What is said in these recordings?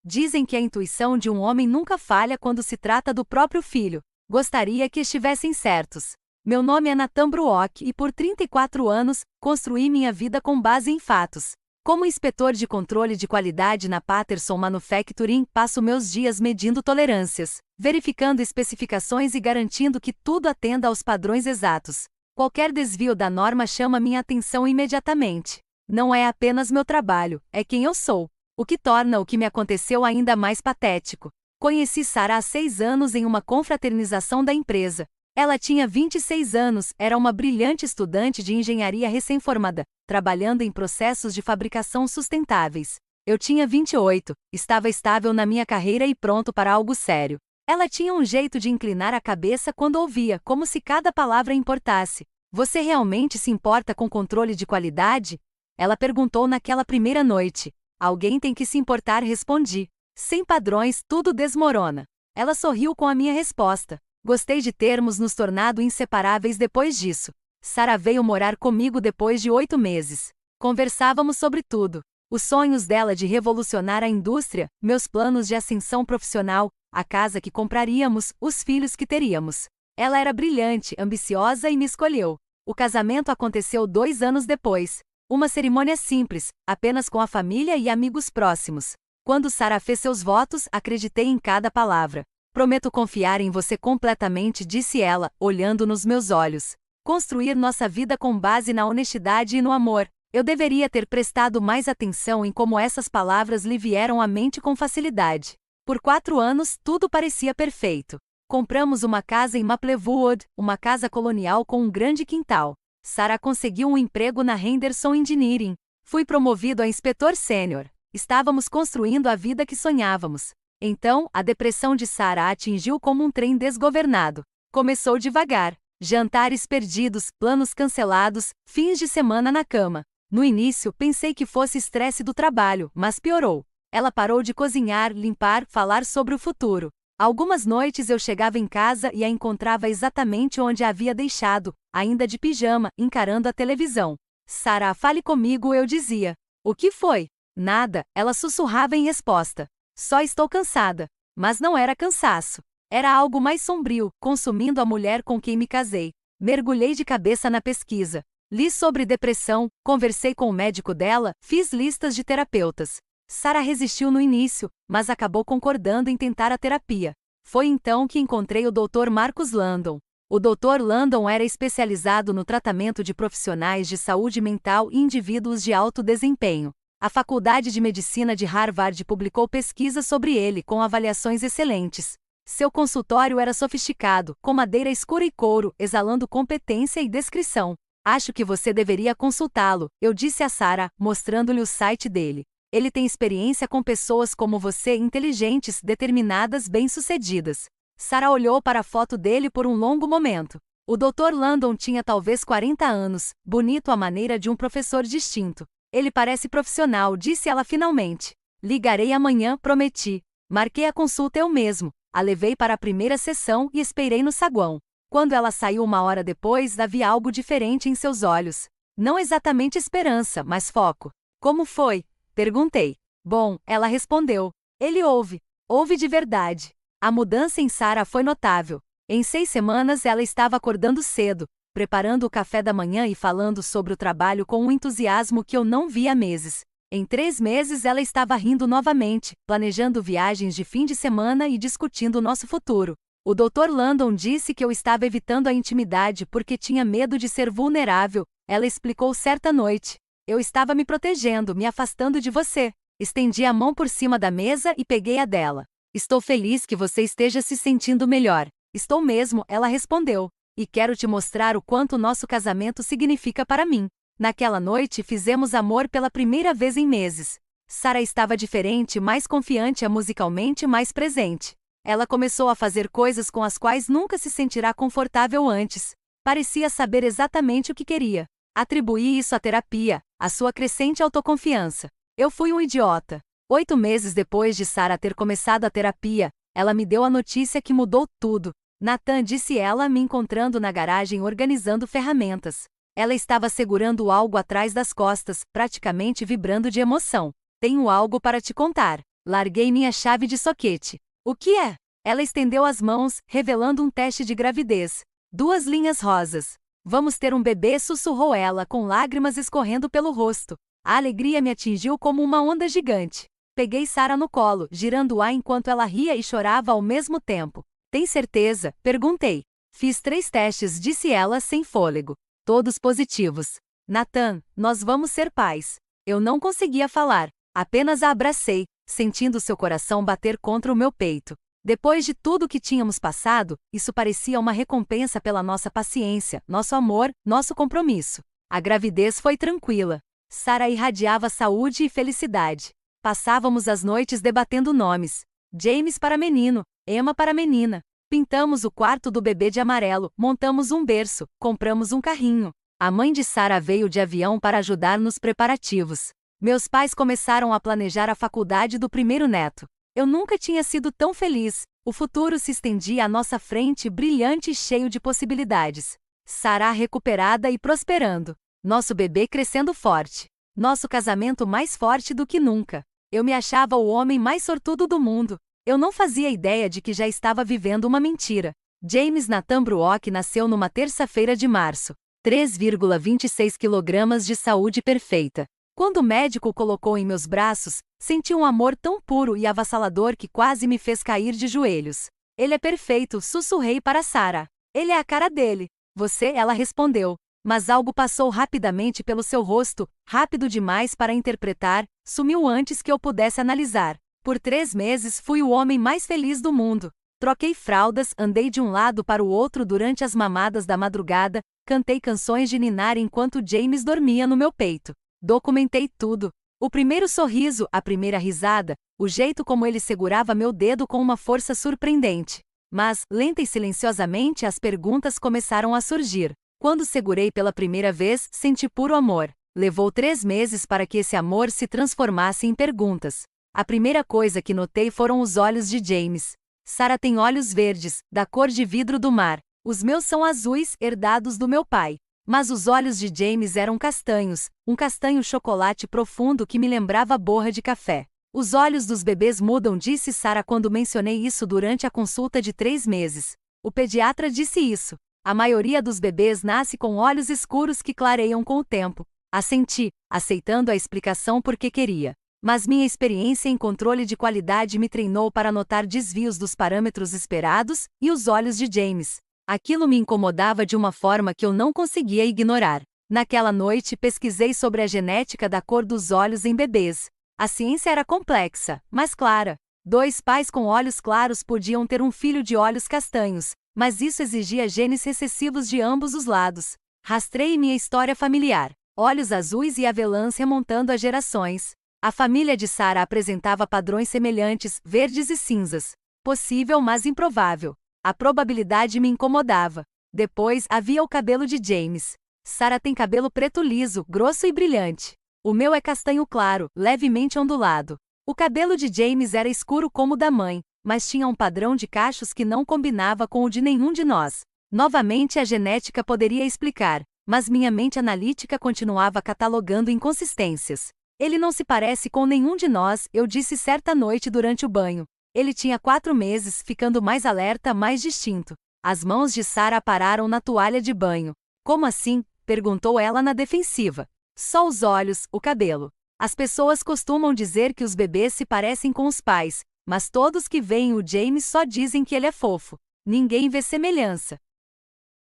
Dizem que a intuição de um homem nunca falha quando se trata do próprio filho. Gostaria que estivessem certos. Meu nome é Nathan Bruock e por 34 anos, construí minha vida com base em fatos. Como inspetor de controle de qualidade na Patterson Manufacturing, passo meus dias medindo tolerâncias, verificando especificações e garantindo que tudo atenda aos padrões exatos. Qualquer desvio da norma chama minha atenção imediatamente. Não é apenas meu trabalho, é quem eu sou. O que torna o que me aconteceu ainda mais patético. Conheci Sarah há 6 anos em uma confraternização da empresa. Ela tinha 26 anos, era uma brilhante estudante de engenharia recém-formada, trabalhando em processos de fabricação sustentáveis. Eu tinha 28, estava estável na minha carreira e pronto para algo sério. Ela tinha um jeito de inclinar a cabeça quando ouvia, como se cada palavra importasse. Você realmente se importa com controle de qualidade? Ela perguntou naquela primeira noite. Alguém tem que se importar, respondi. Sem padrões, tudo desmorona. Ela sorriu com a minha resposta. Gostei de termos nos tornado inseparáveis depois disso. Sarah veio morar comigo depois de 8 meses. Conversávamos sobre tudo. Os sonhos dela de revolucionar a indústria, meus planos de ascensão profissional, a casa que compraríamos, os filhos que teríamos. Ela era brilhante, ambiciosa e me escolheu. O casamento aconteceu 2 anos depois. Uma cerimônia simples, apenas com a família e amigos próximos. Quando Sarah fez seus votos, acreditei em cada palavra. Prometo confiar em você completamente, disse ela, olhando nos meus olhos. Construir nossa vida com base na honestidade e no amor. Eu deveria ter prestado mais atenção em como essas palavras lhe vieram à mente com facilidade. Por 4 anos, tudo parecia perfeito. Compramos uma casa em Maplewood, uma casa colonial com um grande quintal. Sarah conseguiu um emprego na Henderson Engineering. Fui promovido a inspetor sênior. Estávamos construindo a vida que sonhávamos. Então, a depressão de Sarah atingiu como um trem desgovernado. Começou devagar. Jantares perdidos, planos cancelados, fins de semana na cama. No início, pensei que fosse estresse do trabalho, mas piorou. Ela parou de cozinhar, limpar, falar sobre o futuro. Algumas noites eu chegava em casa e a encontrava exatamente onde a havia deixado, ainda de pijama, encarando a televisão. Sarah, fale comigo, eu dizia. O que foi? Nada, ela sussurrava em resposta. Só estou cansada. Mas não era cansaço. Era algo mais sombrio, consumindo a mulher com quem me casei. Mergulhei de cabeça na pesquisa. Li sobre depressão, conversei com o médico dela, fiz listas de terapeutas. Sarah resistiu no início, mas acabou concordando em tentar a terapia. Foi então que encontrei o Dr. Marcus Landon. O Dr. Landon era especializado no tratamento de profissionais de saúde mental e indivíduos de alto desempenho. A Faculdade de Medicina de Harvard publicou pesquisas sobre ele com avaliações excelentes. Seu consultório era sofisticado, com madeira escura e couro, exalando competência e descrição. Acho que você deveria consultá-lo, eu disse a Sarah, mostrando-lhe o site dele. Ele tem experiência com pessoas como você, inteligentes, determinadas, bem-sucedidas. Sarah olhou para a foto dele por um longo momento. O Dr. Landon tinha talvez 40 anos, bonito à maneira de um professor distinto. Ele parece profissional, disse ela finalmente. Ligarei amanhã, prometi. Marquei a consulta eu mesmo. A levei para a primeira sessão e esperei no saguão. Quando ela saiu 1 hora depois, havia algo diferente em seus olhos. Não exatamente esperança, mas foco. Como foi? Perguntei. Bom, ela respondeu. Ele ouve. Ouve de verdade. A mudança em Sarah foi notável. Em 6 semanas ela estava acordando cedo, preparando o café da manhã e falando sobre o trabalho com um entusiasmo que eu não via há meses. Em 3 meses ela estava rindo novamente, planejando viagens de fim de semana e discutindo o nosso futuro. O Dr. Landon disse que eu estava evitando a intimidade porque tinha medo de ser vulnerável, ela explicou certa noite. Eu estava me protegendo, me afastando de você. Estendi a mão por cima da mesa e peguei a dela. Estou feliz que você esteja se sentindo melhor. Estou mesmo, ela respondeu. E quero te mostrar o quanto nosso casamento significa para mim. Naquela noite fizemos amor pela primeira vez em meses. Sarah estava diferente, mais confiante, musicalmente mais presente. Ela começou a fazer coisas com as quais nunca se sentirá confortável antes. Parecia saber exatamente o que queria. Atribuí isso à terapia, à sua crescente autoconfiança. Eu fui um idiota. 8 meses depois de Sarah ter começado a terapia, ela me deu a notícia que mudou tudo. Nathan, disse ela, me encontrando na garagem organizando ferramentas. Ela estava segurando algo atrás das costas, praticamente vibrando de emoção. Tenho algo para te contar. Larguei minha chave de soquete. O que é? Ela estendeu as mãos, revelando um teste de gravidez. 2 linhas rosas. Vamos ter um bebê, sussurrou ela, com lágrimas escorrendo pelo rosto. A alegria me atingiu como uma onda gigante. Peguei Sarah no colo, girando-a enquanto ela ria e chorava ao mesmo tempo. Tem certeza? Perguntei. Fiz 3 testes, disse ela sem fôlego. Todos positivos. Nathan, nós vamos ser pais. Eu não conseguia falar. Apenas a abracei, sentindo seu coração bater contra o meu peito. Depois de tudo que tínhamos passado, isso parecia uma recompensa pela nossa paciência, nosso amor, nosso compromisso. A gravidez foi tranquila. Sarah irradiava saúde e felicidade. Passávamos as noites debatendo nomes. James para menino, Emma para menina. Pintamos o quarto do bebê de amarelo, montamos um berço, compramos um carrinho. A mãe de Sarah veio de avião para ajudar nos preparativos. Meus pais começaram a planejar a faculdade do primeiro neto. Eu nunca tinha sido tão feliz. O futuro se estendia à nossa frente, brilhante e cheio de possibilidades. Sarah recuperada e prosperando. Nosso bebê crescendo forte. Nosso casamento mais forte do que nunca. Eu me achava o homem mais sortudo do mundo. Eu não fazia ideia de que já estava vivendo uma mentira. James Nathan Bruock nasceu numa terça-feira de março. 3,26 kg de saúde perfeita. Quando o médico o colocou em meus braços, senti um amor tão puro e avassalador que quase me fez cair de joelhos. Ele é perfeito, sussurrei para Sarah. Ele é a cara dele. Você, ela respondeu. Mas algo passou rapidamente pelo seu rosto, rápido demais para interpretar, sumiu antes que eu pudesse analisar. Por 3 meses fui o homem mais feliz do mundo. Troquei fraldas, andei de um lado para o outro durante as mamadas da madrugada, cantei canções de ninar enquanto James dormia no meu peito. Documentei tudo. O primeiro sorriso, a primeira risada, o jeito como ele segurava meu dedo com uma força surpreendente. Mas, lenta e silenciosamente, as perguntas começaram a surgir. Quando segurei pela primeira vez, senti puro amor. Levou 3 meses para que esse amor se transformasse em perguntas. A primeira coisa que notei foram os olhos de James. Sarah tem olhos verdes, da cor de vidro do mar. Os meus são azuis, herdados do meu pai. Mas os olhos de James eram castanhos, um castanho chocolate profundo que me lembrava borra de café. Os olhos dos bebês mudam, disse Sarah quando mencionei isso durante a consulta de 3 meses. O pediatra disse isso. A maioria dos bebês nasce com olhos escuros que clareiam com o tempo. Assenti, aceitando a explicação porque queria. Mas minha experiência em controle de qualidade me treinou para notar desvios dos parâmetros esperados e os olhos de James. Aquilo me incomodava de uma forma que eu não conseguia ignorar. Naquela noite pesquisei sobre a genética da cor dos olhos em bebês. A ciência era complexa, mas clara. 2 pais com olhos claros podiam ter um filho de olhos castanhos, mas isso exigia genes recessivos de ambos os lados. Rastrei minha história familiar. Olhos azuis e avelãs remontando a gerações. A família de Sarah apresentava padrões semelhantes, verdes e cinzas. Possível, mas improvável. A probabilidade me incomodava. Depois, havia o cabelo de James. Sarah tem cabelo preto liso, grosso e brilhante. O meu é castanho claro, levemente ondulado. O cabelo de James era escuro como o da mãe, mas tinha um padrão de cachos que não combinava com o de nenhum de nós. Novamente a genética poderia explicar, mas minha mente analítica continuava catalogando inconsistências. Ele não se parece com nenhum de nós, eu disse certa noite durante o banho. Ele tinha 4 meses, ficando mais alerta, mais distinto. As mãos de Sarah pararam na toalha de banho. Como assim? Perguntou ela na defensiva. Só os olhos, o cabelo. As pessoas costumam dizer que os bebês se parecem com os pais, mas todos que veem o James só dizem que ele é fofo. Ninguém vê semelhança.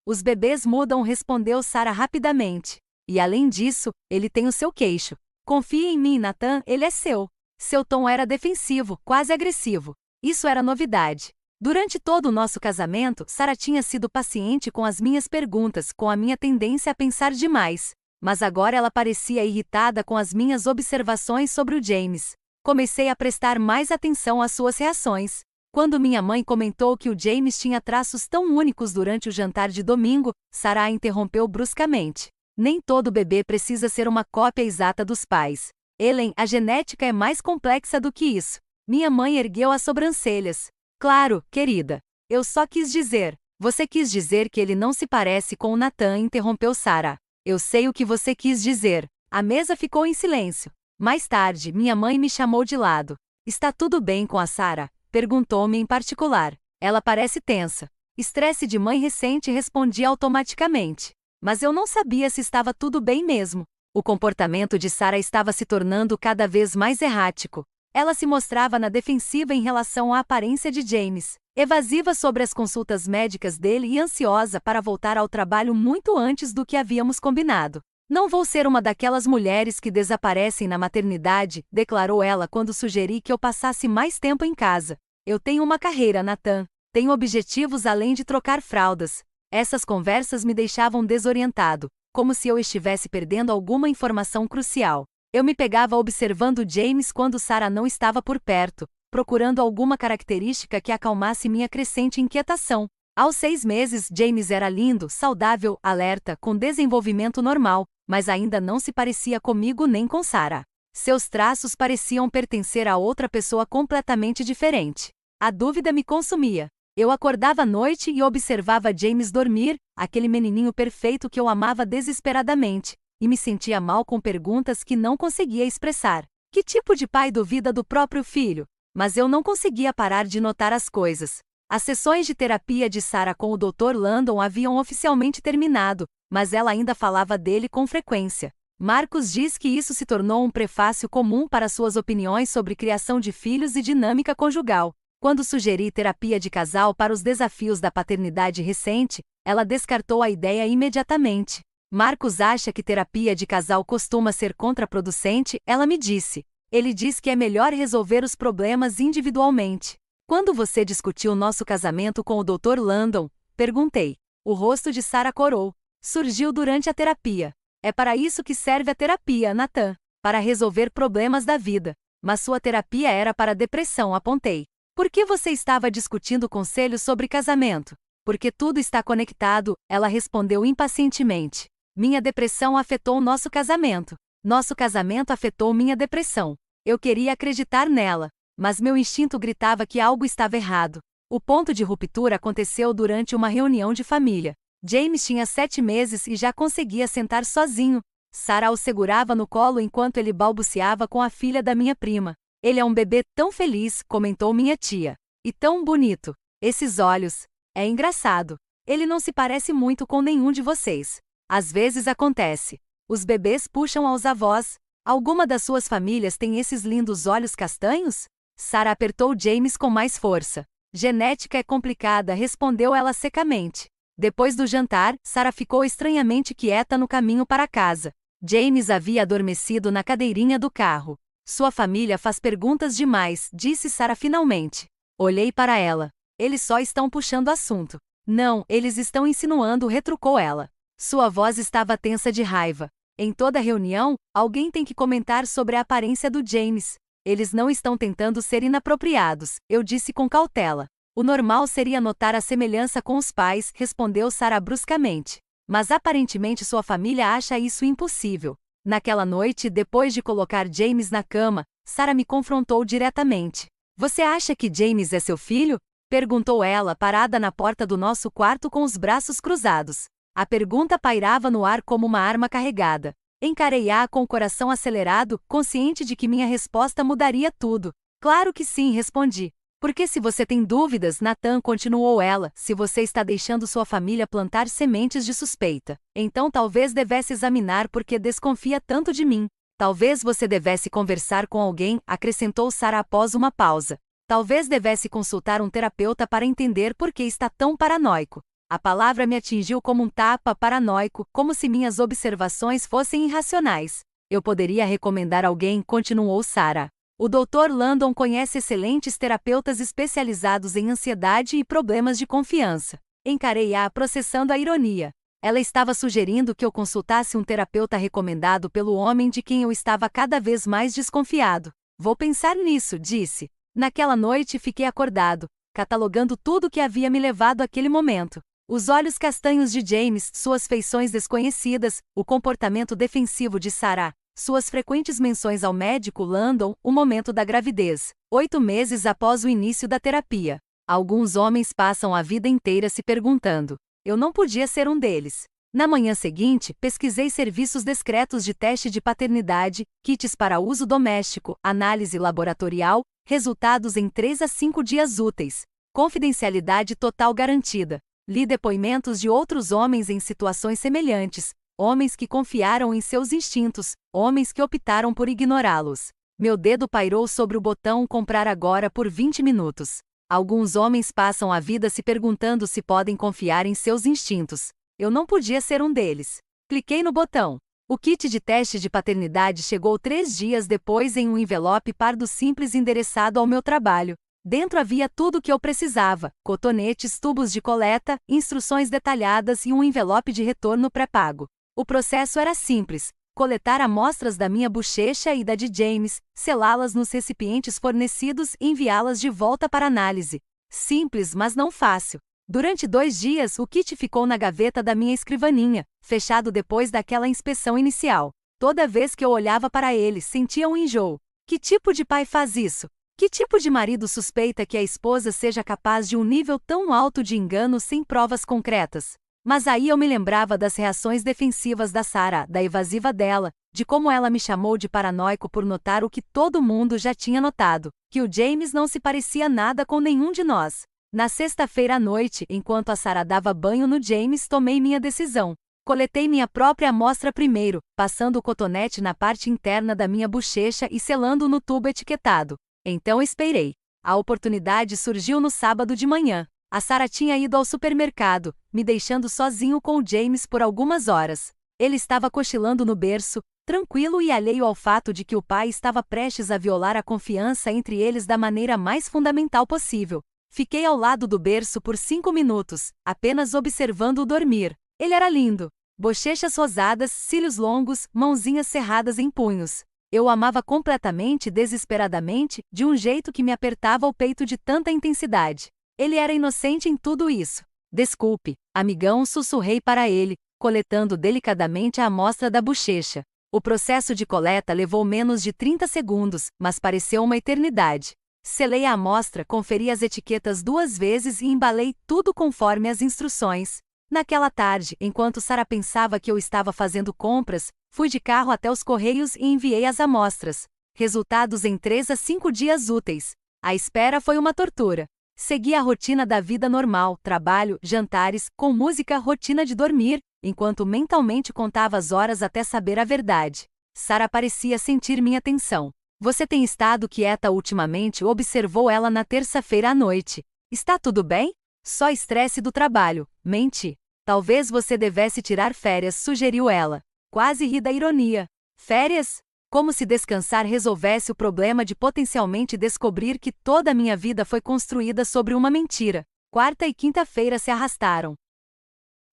Os bebês mudam, respondeu Sarah rapidamente. E além disso, ele tem o seu queixo. Confie em mim, Nathan, ele é seu. Seu tom era defensivo, quase agressivo. Isso era novidade. Durante todo o nosso casamento, Sarah tinha sido paciente com as minhas perguntas, com a minha tendência a pensar demais. Mas agora ela parecia irritada com as minhas observações sobre o James. Comecei a prestar mais atenção às suas reações. Quando minha mãe comentou que o James tinha traços tão únicos durante o jantar de domingo, Sarah interrompeu bruscamente. Nem todo bebê precisa ser uma cópia exata dos pais. Ellen, a genética é mais complexa do que isso. Minha mãe ergueu as sobrancelhas. Claro, querida. Eu só quis dizer. Você quis dizer que ele não se parece com o Nathan, interrompeu Sarah. Eu sei o que você quis dizer. A mesa ficou em silêncio. Mais tarde, minha mãe me chamou de lado. Está tudo bem com a Sarah? Perguntou-me em particular. Ela parece tensa. Estresse de mãe recente, respondi automaticamente. Mas eu não sabia se estava tudo bem mesmo. O comportamento de Sarah estava se tornando cada vez mais errático. Ela se mostrava na defensiva em relação à aparência de James, evasiva sobre as consultas médicas dele e ansiosa para voltar ao trabalho muito antes do que havíamos combinado. Não vou ser uma daquelas mulheres que desaparecem na maternidade, declarou ela quando sugeri que eu passasse mais tempo em casa. Eu tenho uma carreira, Nathan. Tenho objetivos além de trocar fraldas. Essas conversas me deixavam desorientado, como se eu estivesse perdendo alguma informação crucial. Eu me pegava observando James quando Sarah não estava por perto, procurando alguma característica que acalmasse minha crescente inquietação. Aos 6 meses, James era lindo, saudável, alerta, com desenvolvimento normal, mas ainda não se parecia comigo nem com Sarah. Seus traços pareciam pertencer a outra pessoa completamente diferente. A dúvida me consumia. Eu acordava à noite e observava James dormir, aquele menininho perfeito que eu amava desesperadamente, e me sentia mal com perguntas que não conseguia expressar. Que tipo de pai duvida do próprio filho? Mas eu não conseguia parar de notar as coisas. As sessões de terapia de Sarah com o Dr. Landon haviam oficialmente terminado, mas ela ainda falava dele com frequência. Marcos diz que isso se tornou um prefácio comum para suas opiniões sobre criação de filhos e dinâmica conjugal. Quando sugeri terapia de casal para os desafios da paternidade recente, ela descartou a ideia imediatamente. Marcos acha que terapia de casal costuma ser contraproducente, ela me disse. Ele diz que é melhor resolver os problemas individualmente. Quando você discutiu nosso casamento com o Dr. Landon? Perguntei. O rosto de Sarah corou. Surgiu durante a terapia. É para isso que serve a terapia, Nathan. Para resolver problemas da vida. Mas sua terapia era para depressão, apontei. Por que você estava discutindo conselhos sobre casamento? Porque tudo está conectado, ela respondeu impacientemente. Minha depressão afetou nosso casamento. Nosso casamento afetou minha depressão. Eu queria acreditar nela, mas meu instinto gritava que algo estava errado. O ponto de ruptura aconteceu durante uma reunião de família. James tinha 7 meses e já conseguia sentar sozinho. Sarah o segurava no colo enquanto ele balbuciava com a filha da minha prima. Ele é um bebê tão feliz, comentou minha tia. E tão bonito. Esses olhos. É engraçado. Ele não se parece muito com nenhum de vocês. Às vezes acontece. Os bebês puxam aos avós. Alguma das suas famílias tem esses lindos olhos castanhos? Sarah apertou James com mais força. Genética é complicada, respondeu ela secamente. Depois do jantar, Sarah ficou estranhamente quieta no caminho para casa. James havia adormecido na cadeirinha do carro. Sua família faz perguntas demais, disse Sarah finalmente. Olhei para ela. Eles só estão puxando assunto. Não, eles estão insinuando, retrucou ela. Sua voz estava tensa de raiva. Em toda reunião, alguém tem que comentar sobre a aparência do James. Eles não estão tentando ser inapropriados, eu disse com cautela. O normal seria notar a semelhança com os pais, respondeu Sarah bruscamente. Mas aparentemente sua família acha isso impossível. Naquela noite, depois de colocar James na cama, Sarah me confrontou diretamente. Você acha que James é seu filho? Perguntou ela, parada na porta do nosso quarto com os braços cruzados. A pergunta pairava no ar como uma arma carregada. Encarei-a com o coração acelerado, consciente de que minha resposta mudaria tudo. Claro que sim, respondi. Porque se você tem dúvidas, Nathan, continuou ela, se você está deixando sua família plantar sementes de suspeita, então talvez devesse examinar por que desconfia tanto de mim. Talvez você devesse conversar com alguém, acrescentou Sarah após uma pausa. Talvez devesse consultar um terapeuta para entender por que está tão paranoico. A palavra me atingiu como um tapa, paranoico, como se minhas observações fossem irracionais. Eu poderia recomendar alguém, continuou Sarah. O Dr. Landon conhece excelentes terapeutas especializados em ansiedade e problemas de confiança. Encarei-a processando a ironia. Ela estava sugerindo que eu consultasse um terapeuta recomendado pelo homem de quem eu estava cada vez mais desconfiado. Vou pensar nisso, disse. Naquela noite fiquei acordado, catalogando tudo que havia me levado àquele momento. Os olhos castanhos de James, suas feições desconhecidas, o comportamento defensivo de Sarah, suas frequentes menções ao médico Landon, o momento da gravidez, 8 meses após o início da terapia. Alguns homens passam a vida inteira se perguntando. Eu não podia ser um deles. Na manhã seguinte, pesquisei serviços discretos de teste de paternidade, kits para uso doméstico, análise laboratorial, Resultados em 3 a 5 dias úteis. Confidencialidade total garantida. Li depoimentos de outros homens em situações semelhantes, homens que confiaram em seus instintos, homens que optaram por ignorá-los. Meu dedo pairou sobre o botão comprar agora por 20 minutos. Alguns homens passam a vida se perguntando se podem confiar em seus instintos. Eu não podia ser um deles. Cliquei no botão. O kit de teste de paternidade chegou 3 dias depois em um envelope pardo simples endereçado ao meu trabalho. Dentro havia tudo o que eu precisava: cotonetes, tubos de coleta, instruções detalhadas e um envelope de retorno pré-pago. O processo era simples: coletar amostras da minha bochecha e da de James, selá-las nos recipientes fornecidos e enviá-las de volta para análise. Simples, mas não fácil. Durante 2 dias, o kit ficou na gaveta da minha escrivaninha, fechado depois daquela inspeção inicial. Toda vez que eu olhava para ele, sentia um enjoo. Que tipo de pai faz isso? Que tipo de marido suspeita que a esposa seja capaz de um nível tão alto de engano sem provas concretas? Mas aí eu me lembrava das reações defensivas da Sarah, da evasiva dela, de como ela me chamou de paranoico por notar o que todo mundo já tinha notado, que o James não se parecia nada com nenhum de nós. Na sexta-feira à noite, enquanto a Sarah dava banho no James, tomei minha decisão. Coletei minha própria amostra primeiro, passando o cotonete na parte interna da minha bochecha e selando-o no tubo etiquetado. Então esperei. A oportunidade surgiu no sábado de manhã. A Sarah tinha ido ao supermercado, me deixando sozinho com o James por algumas horas. Ele estava cochilando no berço, tranquilo e alheio ao fato de que o pai estava prestes a violar a confiança entre eles da maneira mais fundamental possível. Fiquei ao lado do berço por 5 minutos, apenas observando-o dormir. Ele era lindo. Bochechas rosadas, cílios longos, mãozinhas cerradas em punhos. Eu o amava completamente e desesperadamente, de um jeito que me apertava o peito de tanta intensidade. Ele era inocente em tudo isso. Desculpe, amigão, sussurrei para ele, coletando delicadamente a amostra da bochecha. O processo de coleta levou menos de 30 segundos, mas pareceu uma eternidade. Selei a amostra, conferi as etiquetas 2 vezes e embalei tudo conforme as instruções. Naquela tarde, enquanto Sarah pensava que eu estava fazendo compras, fui de carro até os correios e enviei as amostras. Resultados em 3 a 5 dias úteis. A espera foi uma tortura. Segui a rotina da vida normal, trabalho, jantares, com música, rotina de dormir, enquanto mentalmente contava as horas até saber a verdade. Sarah parecia sentir minha atenção. Você tem estado quieta ultimamente? Observou ela na terça-feira à noite. Está tudo bem? Só estresse do trabalho. Menti. Talvez você devesse tirar férias, sugeriu ela. Quase ri da ironia. Férias? Como se descansar resolvesse o problema de potencialmente descobrir que toda a minha vida foi construída sobre uma mentira. Quarta e quinta-feira se arrastaram.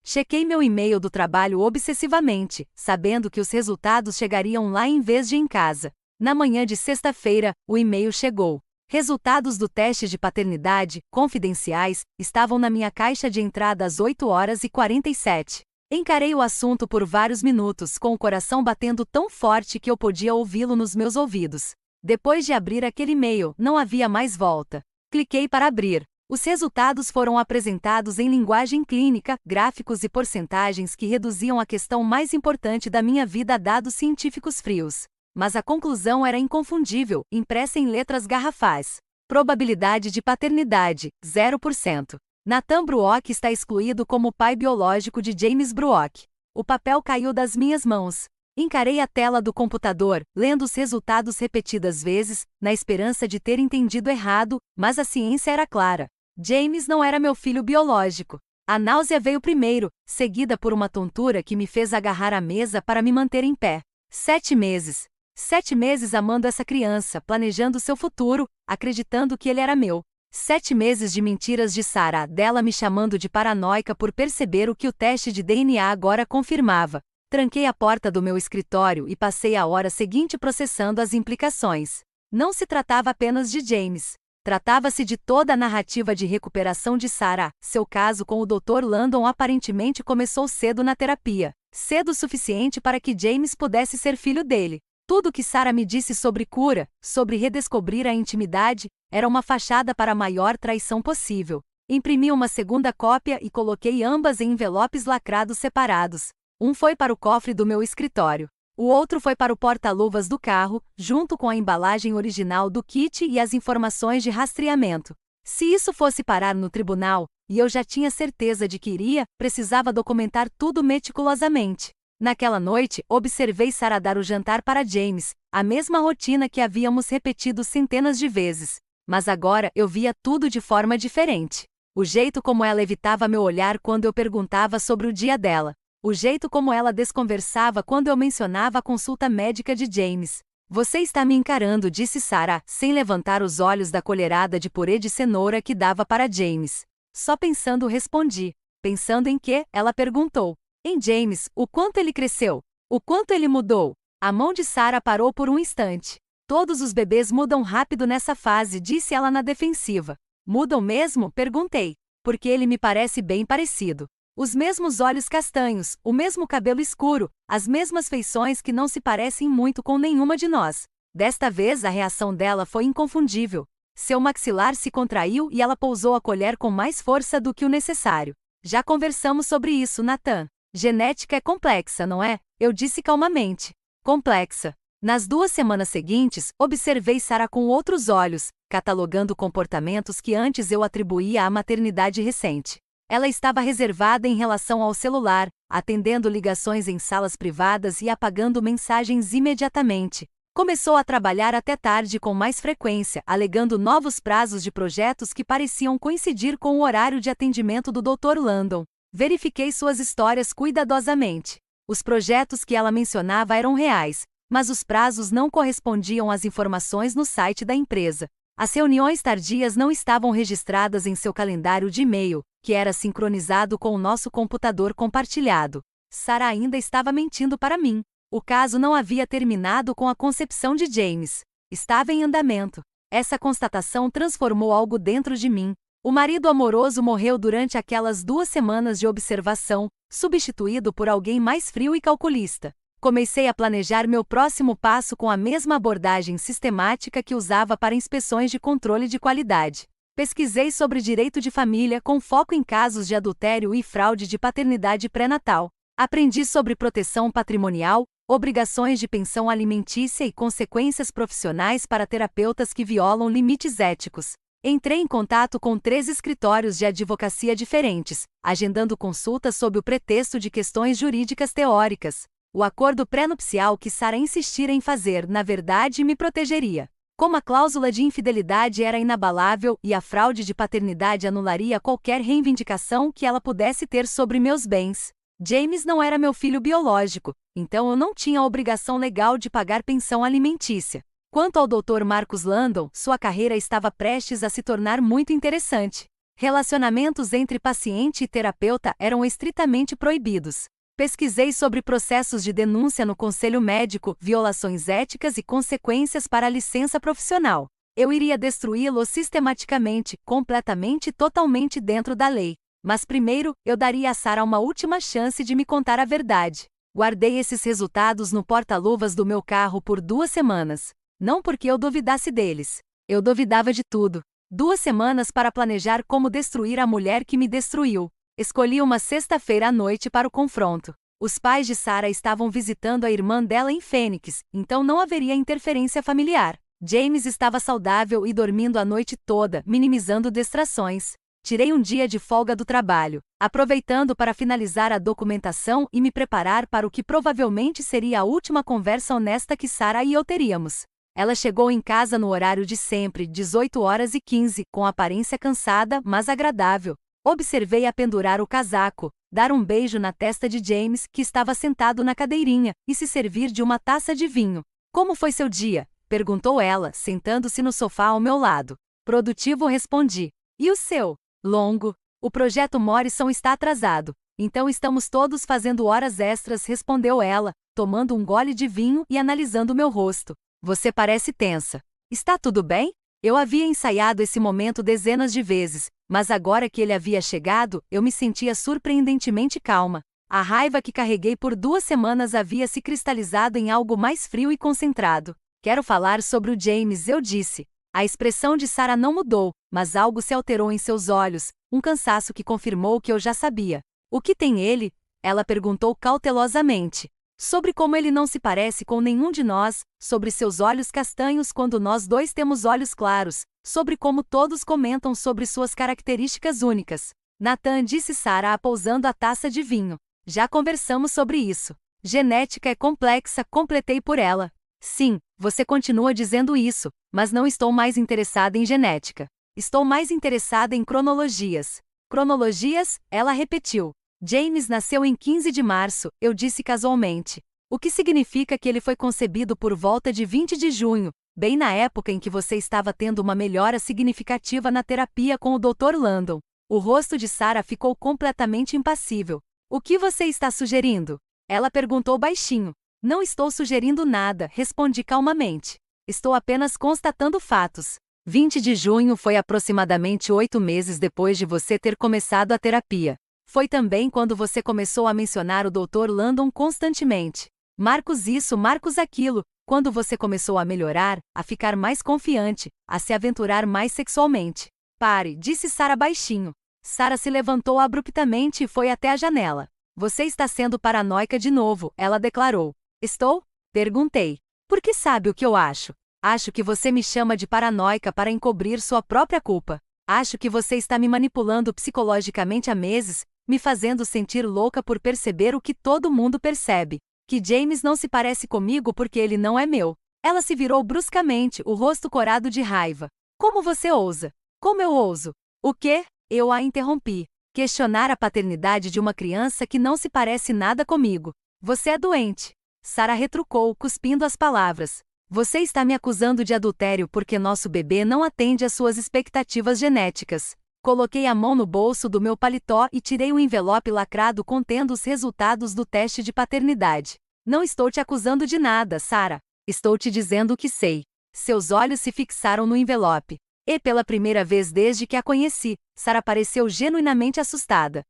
Chequei meu e-mail do trabalho obsessivamente, sabendo que os resultados chegariam lá em vez de em casa. Na manhã de sexta-feira, o e-mail chegou. Resultados do teste de paternidade, confidenciais, estavam na minha caixa de entrada às 8h47. Encarei o assunto por vários minutos, com o coração batendo tão forte que eu podia ouvi-lo nos meus ouvidos. Depois de abrir aquele e-mail, não havia mais volta. Cliquei para abrir. Os resultados foram apresentados em linguagem clínica, gráficos e porcentagens que reduziam a questão mais importante da minha vida a dados científicos frios. Mas a conclusão era inconfundível, impressa em letras garrafais. Probabilidade de paternidade, 0%. Nathan Bruock está excluído como pai biológico de James Bruock. O papel caiu das minhas mãos. Encarei a tela do computador, lendo os resultados repetidas vezes, na esperança de ter entendido errado, mas a ciência era clara. James não era meu filho biológico. A náusea veio primeiro, seguida por uma tontura que me fez agarrar a mesa para me manter em pé. 7 meses. 7 meses amando essa criança, planejando seu futuro, acreditando que ele era meu. 7 meses de mentiras de Sarah, dela me chamando de paranoica por perceber o que o teste de DNA agora confirmava. Tranquei a porta do meu escritório e passei a hora seguinte processando as implicações. Não se tratava apenas de James. Tratava-se de toda a narrativa de recuperação de Sarah. Seu caso com o Dr. Landon aparentemente começou cedo na terapia. Cedo o suficiente para que James pudesse ser filho dele. Tudo o que Sarah me disse sobre cura, sobre redescobrir a intimidade, era uma fachada para a maior traição possível. Imprimi uma segunda cópia e coloquei ambas em envelopes lacrados separados. Um foi para o cofre do meu escritório. O outro foi para o porta-luvas do carro, junto com a embalagem original do kit e as informações de rastreamento. Se isso fosse parar no tribunal, e eu já tinha certeza de que iria, precisava documentar tudo meticulosamente. Naquela noite, observei Sarah dar o jantar para James, a mesma rotina que havíamos repetido centenas de vezes. Mas agora eu via tudo de forma diferente. O jeito como ela evitava meu olhar quando eu perguntava sobre o dia dela. O jeito como ela desconversava quando eu mencionava a consulta médica de James. Você está me encarando, disse Sarah, sem levantar os olhos da colherada de purê de cenoura que dava para James. Só pensando, respondi. Pensando em quê? Ela perguntou. Em James, o quanto ele cresceu? O quanto ele mudou? A mão de Sarah parou por um instante. Todos os bebês mudam rápido nessa fase, disse ela na defensiva. Mudam mesmo? Perguntei. Porque ele me parece bem parecido. Os mesmos olhos castanhos, o mesmo cabelo escuro, as mesmas feições que não se parecem muito com nenhuma de nós. Desta vez a reação dela foi inconfundível. Seu maxilar se contraiu e ela pousou a colher com mais força do que o necessário. Já conversamos sobre isso, Nathan. Genética é complexa, não é? Eu disse calmamente. Complexa. Nas 2 semanas seguintes, observei Sarah com outros olhos, catalogando comportamentos que antes eu atribuía à maternidade recente. Ela estava reservada em relação ao celular, atendendo ligações em salas privadas e apagando mensagens imediatamente. Começou a trabalhar até tarde com mais frequência, alegando novos prazos de projetos que pareciam coincidir com o horário de atendimento do Dr. Landon. Verifiquei suas histórias cuidadosamente. Os projetos que ela mencionava eram reais, mas os prazos não correspondiam às informações no site da empresa. As reuniões tardias não estavam registradas em seu calendário de e-mail, que era sincronizado com o nosso computador compartilhado. Sarah ainda estava mentindo para mim. O caso não havia terminado com a concepção de James. Estava em andamento. Essa constatação transformou algo dentro de mim. O marido amoroso morreu durante aquelas 2 semanas de observação, substituído por alguém mais frio e calculista. Comecei a planejar meu próximo passo com a mesma abordagem sistemática que usava para inspeções de controle de qualidade. Pesquisei sobre direito de família com foco em casos de adultério e fraude de paternidade pré-natal. Aprendi sobre proteção patrimonial, obrigações de pensão alimentícia e consequências profissionais para terapeutas que violam limites éticos. Entrei em contato com 3 escritórios de advocacia diferentes, agendando consultas sob o pretexto de questões jurídicas teóricas. O acordo pré-nupcial que Sarah insistira em fazer, na verdade, me protegeria. Como a cláusula de infidelidade era inabalável e a fraude de paternidade anularia qualquer reivindicação que ela pudesse ter sobre meus bens. James não era meu filho biológico, então eu não tinha a obrigação legal de pagar pensão alimentícia. Quanto ao Dr. Marcus Landon, sua carreira estava prestes a se tornar muito interessante. Relacionamentos entre paciente e terapeuta eram estritamente proibidos. Pesquisei sobre processos de denúncia no conselho médico, violações éticas e consequências para a licença profissional. Eu iria destruí-lo sistematicamente, completamente e totalmente dentro da lei. Mas primeiro, eu daria a Sarah uma última chance de me contar a verdade. Guardei esses resultados no porta-luvas do meu carro por 2 semanas. Não porque eu duvidasse deles. Eu duvidava de tudo. 2 semanas para planejar como destruir a mulher que me destruiu. Escolhi uma sexta-feira à noite para o confronto. Os pais de Sarah estavam visitando a irmã dela em Phoenix, então não haveria interferência familiar. James estava saudável e dormindo a noite toda, minimizando distrações. Tirei um dia de folga do trabalho, aproveitando para finalizar a documentação e me preparar para o que provavelmente seria a última conversa honesta que Sarah e eu teríamos. Ela chegou em casa no horário de sempre, 18h15, com aparência cansada, mas agradável. Observei-a pendurar o casaco, dar um beijo na testa de James, que estava sentado na cadeirinha, e se servir de uma taça de vinho. Como foi seu dia? Perguntou ela, sentando-se no sofá ao meu lado. Produtivo, respondi. E o seu? Longo. O projeto Morrison está atrasado, então estamos todos fazendo horas extras, respondeu ela, tomando um gole de vinho e analisando meu rosto. Você parece tensa. Está tudo bem? Eu havia ensaiado esse momento dezenas de vezes, mas agora que ele havia chegado, eu me sentia surpreendentemente calma. A raiva que carreguei por 2 semanas havia se cristalizado em algo mais frio e concentrado. Quero falar sobre o James, eu disse. A expressão de Sarah não mudou, mas algo se alterou em seus olhos, um cansaço que confirmou o que eu já sabia. O que tem ele? Ela perguntou cautelosamente. Sobre como ele não se parece com nenhum de nós, sobre seus olhos castanhos quando nós dois temos olhos claros, sobre como todos comentam sobre suas características únicas. Nathan, disse Sarah, pousando a taça de vinho. Já conversamos sobre isso. Genética é complexa, completei por ela. Sim, você continua dizendo isso, mas não estou mais interessada em genética. Estou mais interessada em cronologias. Cronologias? Ela repetiu. James nasceu em 15 de março, eu disse casualmente. O que significa que ele foi concebido por volta de 20 de junho, bem na época em que você estava tendo uma melhora significativa na terapia com o Dr. Landon. O rosto de Sarah ficou completamente impassível. O que você está sugerindo? Ela perguntou baixinho. Não estou sugerindo nada, respondi calmamente. Estou apenas constatando fatos. 20 de junho foi aproximadamente 8 meses depois de você ter começado a terapia. Foi também quando você começou a mencionar o Dr. Landon constantemente. Marcos isso, Marcos aquilo, quando você começou a melhorar, a ficar mais confiante, a se aventurar mais sexualmente. Pare, disse Sarah baixinho. Sarah se levantou abruptamente e foi até a janela. Você está sendo paranoica de novo, ela declarou. Estou? Perguntei. Por que sabe o que eu acho? Acho que você me chama de paranoica para encobrir sua própria culpa. Acho que você está me manipulando psicologicamente há meses, me fazendo sentir louca por perceber o que todo mundo percebe. Que James não se parece comigo porque ele não é meu. Ela se virou bruscamente, o rosto corado de raiva. Como você ousa? Como eu ouso? O quê? Eu a interrompi. Questionar a paternidade de uma criança que não se parece nada comigo. Você é doente. Sarah retrucou, cuspindo as palavras. Você está me acusando de adultério porque nosso bebê não atende às suas expectativas genéticas. Coloquei a mão no bolso do meu paletó e tirei um envelope lacrado contendo os resultados do teste de paternidade. Não estou te acusando de nada, Sarah. Estou te dizendo o que sei. Seus olhos se fixaram no envelope. E pela primeira vez desde que a conheci, Sarah pareceu genuinamente assustada.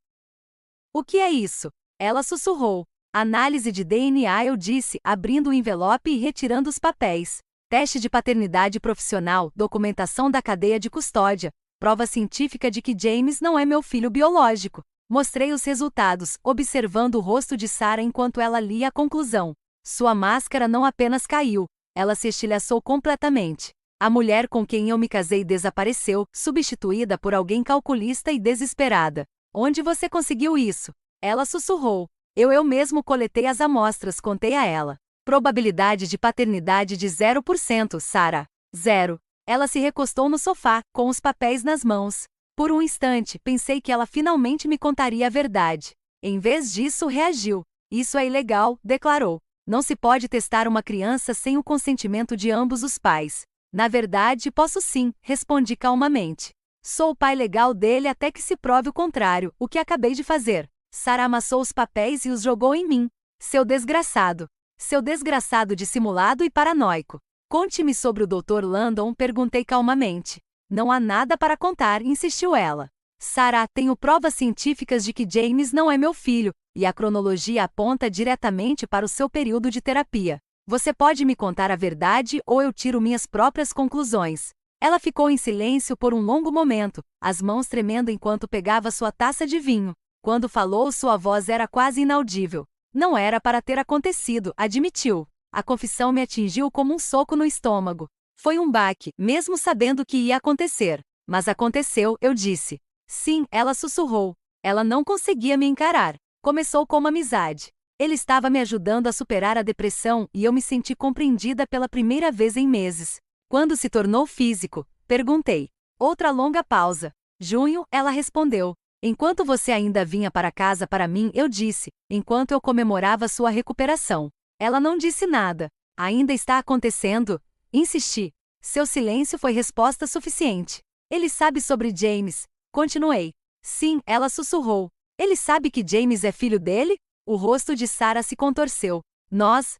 O que é isso? Ela sussurrou. Análise de DNA, eu disse, abrindo o envelope e retirando os papéis. Teste de paternidade profissional, documentação da cadeia de custódia. Prova científica de que James não é meu filho biológico. Mostrei os resultados, observando o rosto de Sarah enquanto ela lia a conclusão. Sua máscara não apenas caiu, ela se estilhaçou completamente. A mulher com quem eu me casei desapareceu, substituída por alguém calculista e desesperada. Onde você conseguiu isso? Ela sussurrou. Eu mesmo coletei as amostras, contei a ela. Probabilidade de paternidade de 0%, Sarah. 0. Ela se recostou no sofá, com os papéis nas mãos. Por um instante, pensei que ela finalmente me contaria a verdade. Em vez disso, reagiu. Isso é ilegal, declarou. Não se pode testar uma criança sem o consentimento de ambos os pais. Na verdade, posso sim, respondi calmamente. Sou o pai legal dele até que se prove o contrário, o que acabei de fazer. Sarah amassou os papéis e os jogou em mim. Seu desgraçado. Seu desgraçado dissimulado e paranoico. Conte-me sobre o Dr. Landon, perguntei calmamente. Não há nada para contar, insistiu ela. Sarah, tenho provas científicas de que James não é meu filho, e a cronologia aponta diretamente para o seu período de terapia. Você pode me contar a verdade ou eu tiro minhas próprias conclusões. Ela ficou em silêncio por um longo momento, as mãos tremendo enquanto pegava sua taça de vinho. Quando falou, sua voz era quase inaudível. Não era para ter acontecido, admitiu. A confissão me atingiu como um soco no estômago. Foi um baque, mesmo sabendo que ia acontecer. Mas aconteceu, eu disse. Sim, ela sussurrou. Ela não conseguia me encarar. Começou como amizade. Ele estava me ajudando a superar a depressão e eu me senti compreendida pela primeira vez em meses. Quando se tornou físico? Perguntei. Outra longa pausa. Junho, ela respondeu. Enquanto você ainda vinha para casa para mim, eu disse, enquanto eu comemorava sua recuperação. Ela não disse nada. Ainda está acontecendo? Insisti. Seu silêncio foi resposta suficiente. Ele sabe sobre James. Continuei. Sim, ela sussurrou. Ele sabe que James é filho dele? O rosto de Sarah se contorceu. Nós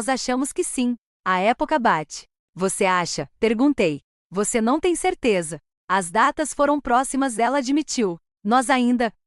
achamos que sim. A época bate. Você acha? Perguntei. Você não tem certeza. As datas foram próximas, ela admitiu.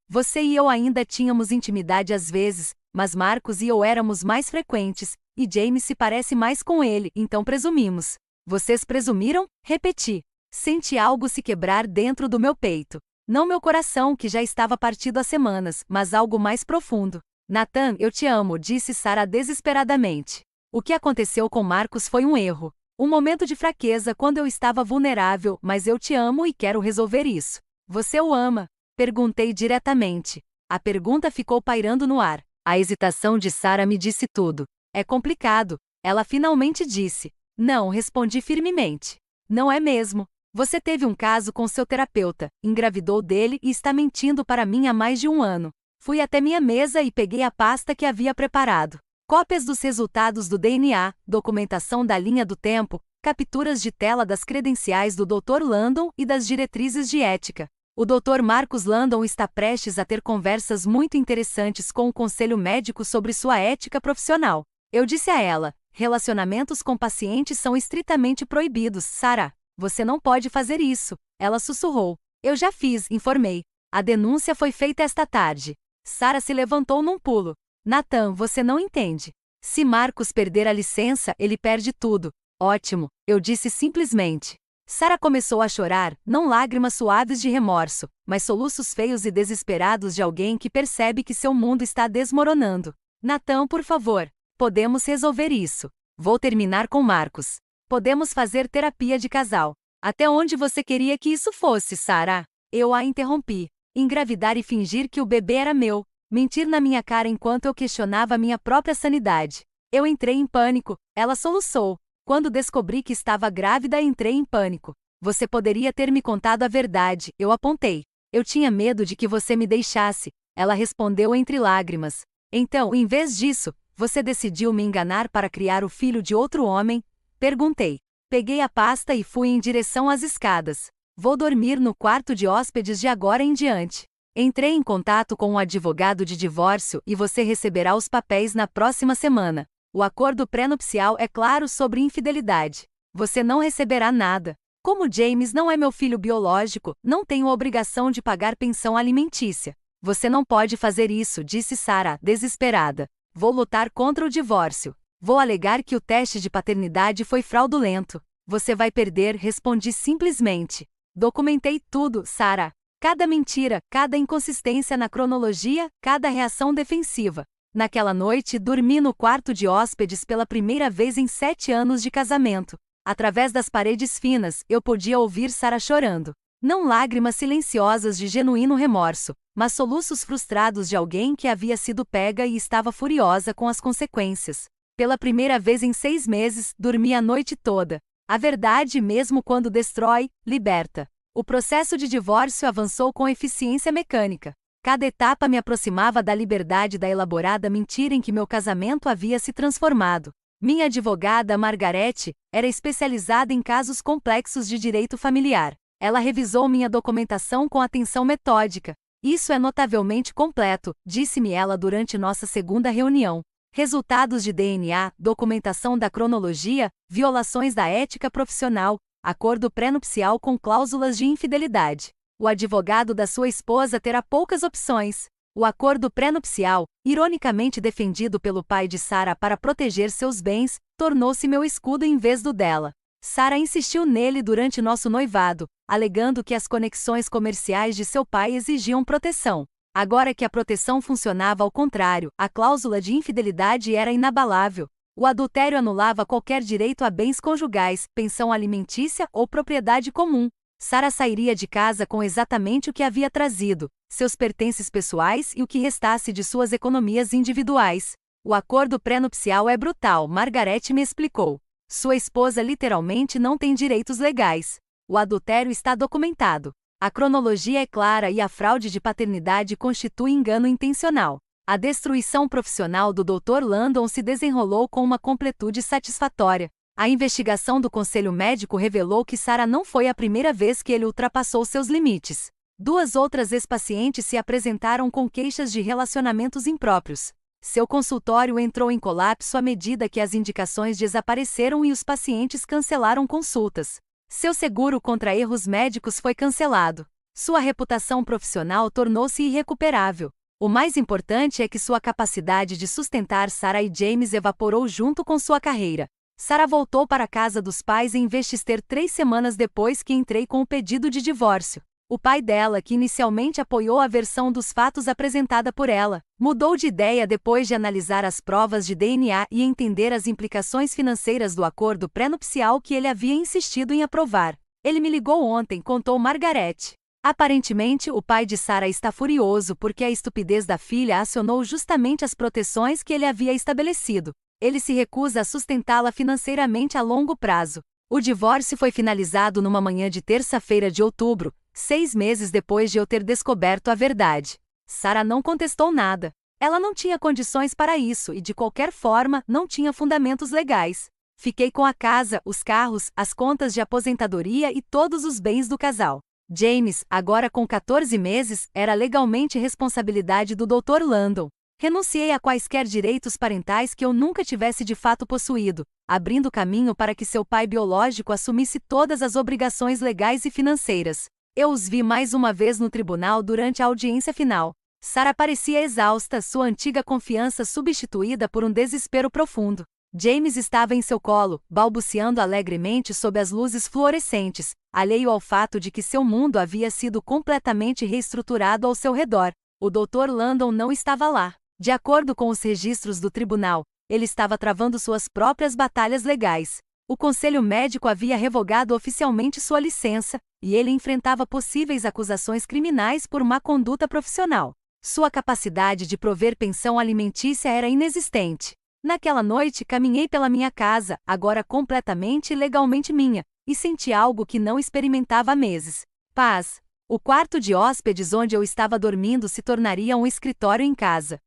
Você e eu ainda tínhamos intimidade às vezes, mas Marcos e eu éramos mais frequentes, e James se parece mais com ele, então presumimos. Vocês presumiram? Repeti. Senti algo se quebrar dentro do meu peito. Não meu coração, que já estava partido há semanas, mas algo mais profundo. Nathan, eu te amo, disse Sarah desesperadamente. O que aconteceu com Marcos foi um erro. Um momento de fraqueza quando eu estava vulnerável, mas eu te amo e quero resolver isso. Você o ama? Perguntei diretamente. A pergunta ficou pairando no ar. A hesitação de Sarah me disse tudo. É complicado. Ela finalmente disse. Não, respondi firmemente. Não é mesmo. Você teve um caso com seu terapeuta, engravidou dele e está mentindo para mim há mais de um ano. Fui até minha mesa e peguei a pasta que havia preparado. Cópias dos resultados do DNA, documentação da linha do tempo, capturas de tela das credenciais do Dr. Landon e das diretrizes de ética. O Dr. Marcus Landon está prestes a ter conversas muito interessantes com o conselho médico sobre sua ética profissional. Eu disse a ela, relacionamentos com pacientes são estritamente proibidos, Sarah. Você não pode fazer isso. Ela sussurrou. Eu já fiz, informei. A denúncia foi feita esta tarde. Sarah se levantou num pulo. Nathan, você não entende. Se Marcos perder a licença, ele perde tudo. Ótimo, eu disse simplesmente. Sarah começou a chorar, não lágrimas suaves de remorso, mas soluços feios e desesperados de alguém que percebe que seu mundo está desmoronando. Nathan, por favor, podemos resolver isso. Vou terminar com Marcos. Podemos fazer terapia de casal. Até onde você queria que isso fosse, Sarah? Eu a interrompi. Engravidar e fingir que o bebê era meu. Mentir na minha cara enquanto eu questionava minha própria sanidade. Eu entrei em pânico, ela soluçou. Quando descobri que estava grávida, entrei em pânico. Você poderia ter me contado a verdade, eu apontei. Eu tinha medo de que você me deixasse. Ela respondeu entre lágrimas. Então, em vez disso, você decidiu me enganar para criar o filho de outro homem? Perguntei. Peguei a pasta e fui em direção às escadas. Vou dormir no quarto de hóspedes de agora em diante. Entrei em contato com um advogado de divórcio e você receberá os papéis na próxima semana. O acordo pré-nupcial é claro sobre infidelidade. Você não receberá nada. Como James não é meu filho biológico, não tenho obrigação de pagar pensão alimentícia. Você não pode fazer isso, disse Sarah, desesperada. Vou lutar contra o divórcio. Vou alegar que o teste de paternidade foi fraudulento. Você vai perder, respondi simplesmente. Documentei tudo, Sarah. Cada mentira, cada inconsistência na cronologia, cada reação defensiva. Naquela noite, dormi no quarto de hóspedes pela primeira vez em 7 anos de casamento. Através das paredes finas, eu podia ouvir Sarah chorando. Não lágrimas silenciosas de genuíno remorso, mas soluços frustrados de alguém que havia sido pega e estava furiosa com as consequências. Pela primeira vez em 6 meses, dormi a noite toda. A verdade, mesmo quando destrói, liberta. O processo de divórcio avançou com eficiência mecânica. Cada etapa me aproximava da liberdade da elaborada mentira em que meu casamento havia se transformado. Minha advogada, Margarete, era especializada em casos complexos de direito familiar. Ela revisou minha documentação com atenção metódica. Isso é notavelmente completo, disse-me ela durante nossa segunda reunião. Resultados de DNA, documentação da cronologia, violações da ética profissional, acordo pré-nupcial com cláusulas de infidelidade. O advogado da sua esposa terá poucas opções. O acordo pré-nupcial, ironicamente defendido pelo pai de Sarah para proteger seus bens, tornou-se meu escudo em vez do dela. Sarah insistiu nele durante nosso noivado, alegando que as conexões comerciais de seu pai exigiam proteção. Agora que a proteção funcionava ao contrário, a cláusula de infidelidade era inabalável. O adultério anulava qualquer direito a bens conjugais, pensão alimentícia ou propriedade comum. Sarah sairia de casa com exatamente o que havia trazido, seus pertences pessoais e o que restasse de suas economias individuais. O acordo pré-nupcial é brutal, Margarete me explicou. Sua esposa literalmente não tem direitos legais. O adultério está documentado. A cronologia é clara e a fraude de paternidade constitui engano intencional. A destruição profissional do Dr. Landon se desenrolou com uma completude satisfatória. A investigação do conselho médico revelou que Sarah não foi a primeira vez que ele ultrapassou seus limites. 2 outras ex-pacientes se apresentaram com queixas de relacionamentos impróprios. Seu consultório entrou em colapso à medida que as indicações desapareceram e os pacientes cancelaram consultas. Seu seguro contra erros médicos foi cancelado. Sua reputação profissional tornou-se irrecuperável. O mais importante é que sua capacidade de sustentar Sarah e James evaporou junto com sua carreira. Sarah voltou para a casa dos pais em Westchester 3 semanas depois que entrei com o pedido de divórcio. O pai dela, que inicialmente apoiou a versão dos fatos apresentada por ela, mudou de ideia depois de analisar as provas de DNA e entender as implicações financeiras do acordo pré-nupcial que ele havia insistido em aprovar. Ele me ligou ontem, contou Margaret. Aparentemente, o pai de Sarah está furioso porque a estupidez da filha acionou justamente as proteções que ele havia estabelecido. Ele se recusa a sustentá-la financeiramente a longo prazo. O divórcio foi finalizado numa manhã de terça-feira de outubro, 6 meses depois de eu ter descoberto a verdade. Sarah não contestou nada. Ela não tinha condições para isso e, de qualquer forma, não tinha fundamentos legais. Fiquei com a casa, os carros, as contas de aposentadoria e todos os bens do casal. James, agora com 14 meses, era legalmente responsabilidade do Dr. Landon. Renunciei a quaisquer direitos parentais que eu nunca tivesse de fato possuído, abrindo caminho para que seu pai biológico assumisse todas as obrigações legais e financeiras. Eu os vi mais uma vez no tribunal durante a audiência final. Sarah parecia exausta, sua antiga confiança substituída por um desespero profundo. James estava em seu colo, balbuciando alegremente sob as luzes fluorescentes, alheio ao fato de que seu mundo havia sido completamente reestruturado ao seu redor. O Dr. Landon não estava lá. De acordo com os registros do tribunal, ele estava travando suas próprias batalhas legais. O conselho médico havia revogado oficialmente sua licença, e ele enfrentava possíveis acusações criminais por má conduta profissional. Sua capacidade de prover pensão alimentícia era inexistente. Naquela noite caminhei pela minha casa, agora completamente e legalmente minha, e senti algo que não experimentava há meses. Paz. O quarto de hóspedes onde eu estava dormindo se tornaria um escritório em casa.